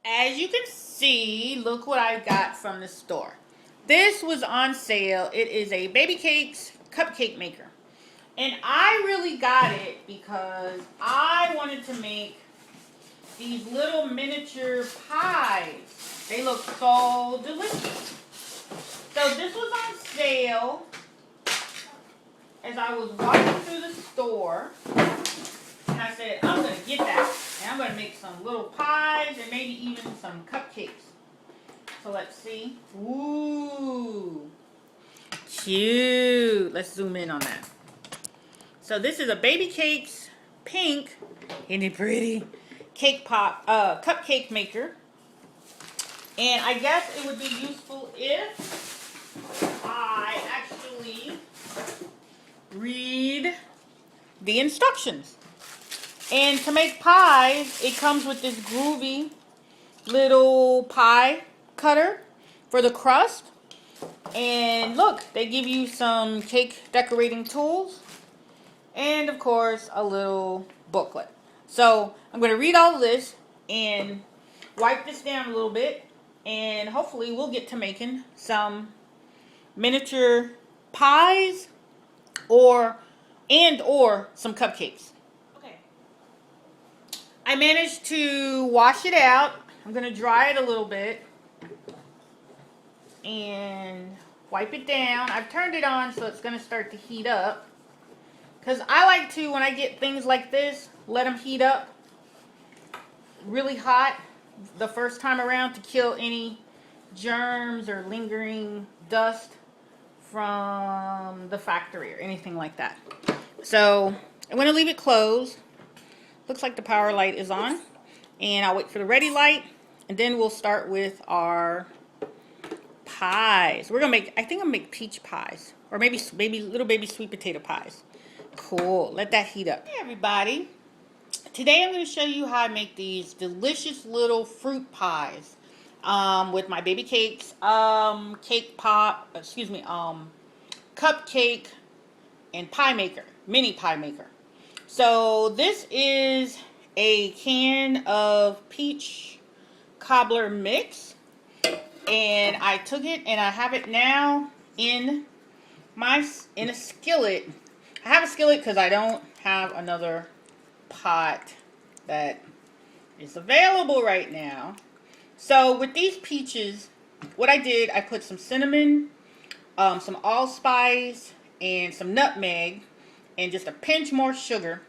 As you can see, look what I got from the store. This was on sale. It is a Babycakes cupcake maker. And I really got it because I wanted to make these little miniature pies. They look so delicious. So this was on sale as I was walking through the store. And I said, I'm going to get that. And I'm going to make some little pies and maybe even some cupcakes. So let's see. Ooh. Cute. Let's zoom in on that. So this is a Babycakes pink, isn't it pretty? Cupcake maker. And I guess it would be useful if I actually read the instructions. And to make pies, it comes with this groovy little pie cutter for the crust. And look, they give you some cake decorating tools. And of course, a little booklet. So I'm going to read all of this and wipe this down a little bit. And hopefully we'll get to making some miniature pies or some cupcakes. Okay. I managed to wash it out. I'm going to dry it a little bit and wipe it down. I've turned it on so it's going to start to heat up. Because I like to, when I get things like this, let them heat up really hot the first time around to kill any germs or lingering dust from the factory or anything like that. So I'm going to leave it closed. Looks like the power light is on. And I'll wait for the ready light. And then we'll start with our pies. We're going to make, I think I'm going to make peach pies. Or maybe little baby sweet potato pies. Cool. Let that heat up. Hey everybody. Today I'm going to show you how I make these delicious little fruit pies with my Babycakes cupcake and pie maker, mini pie maker. So this is a can of peach cobbler mix, and I took it and I have it now in a skillet. I have a skillet because I don't have another pot that is available right now. So with these peaches, what I did, I put some cinnamon, some allspice, and some nutmeg, and just a pinch more sugar.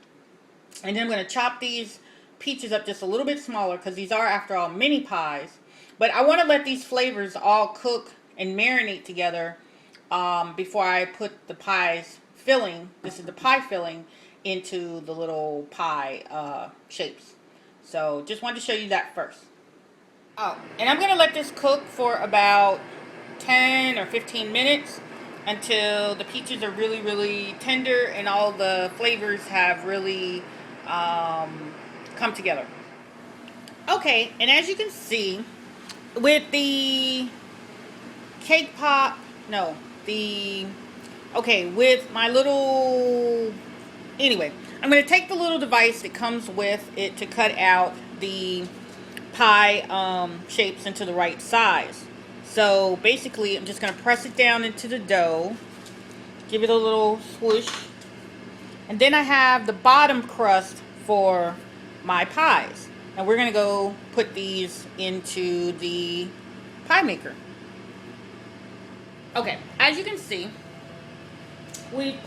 And then I'm going to chop these peaches up just a little bit smaller because these are, after all, mini pies. But I want to let these flavors all cook and marinate together before I put the pies filling. This is the pie filling into the little pie shapes. So just wanted to show you that first. Oh, and I'm going to let this cook for about 10 or 15 minutes until the peaches are really, really tender and all the flavors have really come together. Okay, and as you can see, with the with my little, anyway, I'm going to take the little device that comes with it to cut out the pie shapes into the right size. So basically I'm just going to press it down into the dough, give it a little swoosh, and then I have the bottom crust for my pies. And we're going to go put these into the pie maker. Okay, as you can see,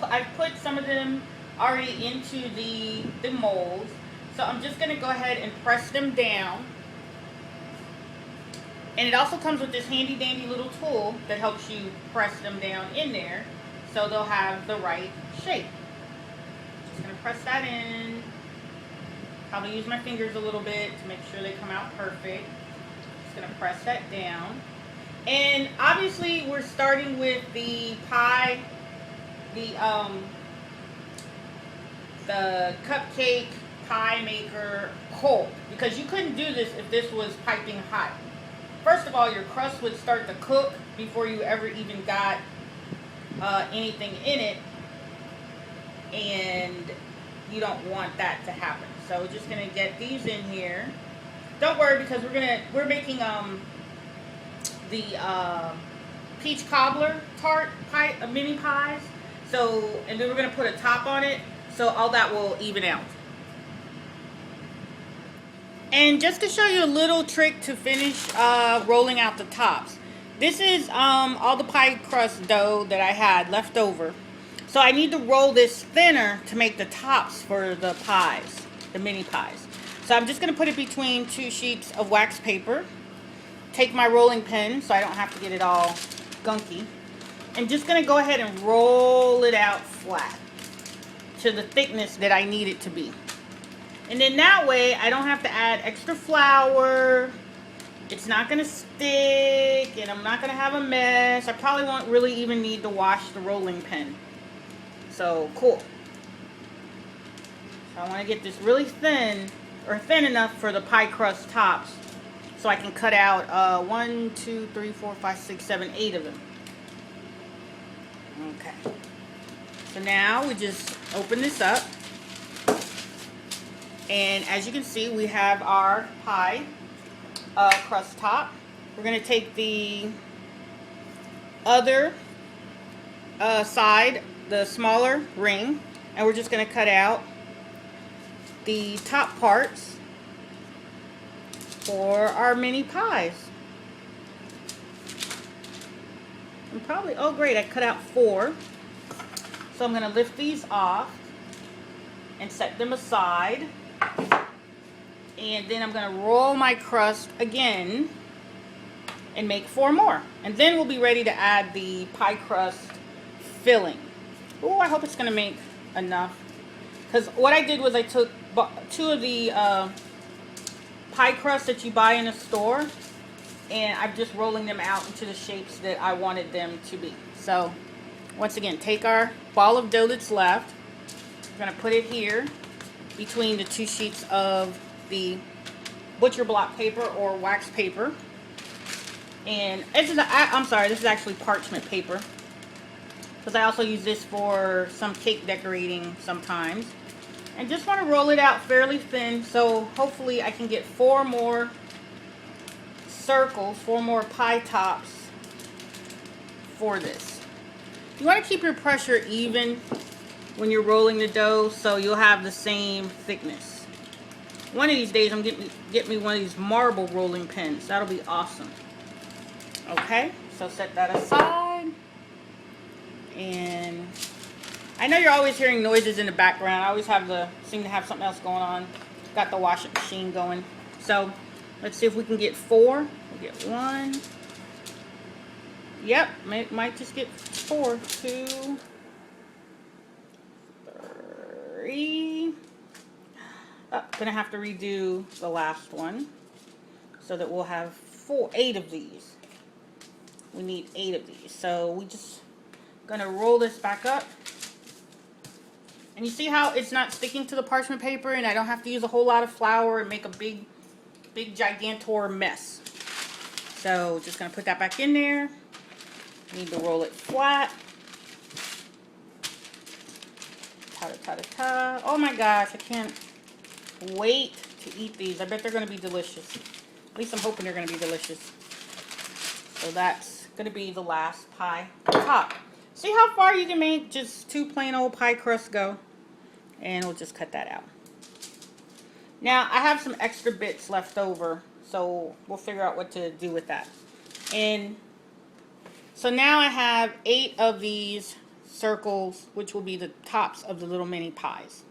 I've put some of them already into the molds. So I'm just going to go ahead and press them down. And it also comes with this handy dandy little tool that helps you press them down in there so they'll have the right shape. Just going to press that in. Probably use my fingers a little bit to make sure they come out perfect. Just going to press that down. And obviously we're starting with the pie, the cupcake pie maker cold, because you couldn't do this if this was piping hot. First of all, your crust would start to cook before you ever even got anything in it, and you don't want that to happen. So we're just going to get these in here don't worry, because we're making the peach cobbler tart pie, mini pies. So, and then we're gonna put a top on it, so all that will even out. And just to show you a little trick to finish rolling out the tops. This is all the pie crust dough that I had left over. So I need to roll this thinner to make the tops for the pies, the mini pies. So I'm just going to put it between 2 sheets of wax paper. Take my rolling pin so I don't have to get it all gunky. And just going to go ahead and roll it out flat to the thickness that I need it to be. And then that way I don't have to add extra flour. It's not going to stick and I'm not going to have a mess. I probably won't really even need to wash the rolling pin. So cool. So I want to get this really thin, or thin enough for the pie crust tops, so I can cut out 1, 2, 3, 4, 5, 6, 7, 8 of them. Okay. So now we just open this up. And as you can see, we have our pie crust top. We're going to take the other side, the smaller ring, and we're just going to cut out the top parts for our mini pies. And probably, oh great, I cut out 4. So I'm going to lift these off and set them aside. And then I'm going to roll my crust again and make 4 more. And then we'll be ready to add the pie crust filling. Oh, I hope it's going to make enough. Because what I did was I took 2 of the pie crusts that you buy in a store, and I'm just rolling them out into the shapes that I wanted them to be. So, once again, take our ball of dough that's left. We're going to put it here between the 2 sheets of the butcher block paper or wax paper. And this is I'm sorry, this is actually parchment paper, because I also use this for some cake decorating sometimes. And just want to roll it out fairly thin, so hopefully I can get 4 more circles, 4 more pie tops for this. You want to keep your pressure even when you're rolling the dough, so you'll have the same thickness. One of these days I'm get me one of these marble rolling pins. That'll be awesome. Okay, so set that aside. And I know you're always hearing noises in the background. I always seem to have something else going on. Got the washing machine going. So let's see if we can get 4. We'll get 1. Yep, might just get 4. 2, 3. Oh, gonna have to redo the last one so that we'll have 8 of these. We need 8 of these. So we just gonna roll this back up. And you see how it's not sticking to the parchment paper, and I don't have to use a whole lot of flour and make a big gigantor mess. So just gonna put that back in there. Need to roll it flat. Ta-ta-ta-ta. Oh my gosh, I can't wait to eat these. I bet they're going to be delicious. At least I'm hoping they're going to be delicious. So that's going to be the last pie top. See how far you can make just 2 plain old pie crusts go? And we'll just cut that out. Now, I have some extra bits left over, so we'll figure out what to do with that. And so now I have 8 of these circles, which will be the tops of the little mini pies.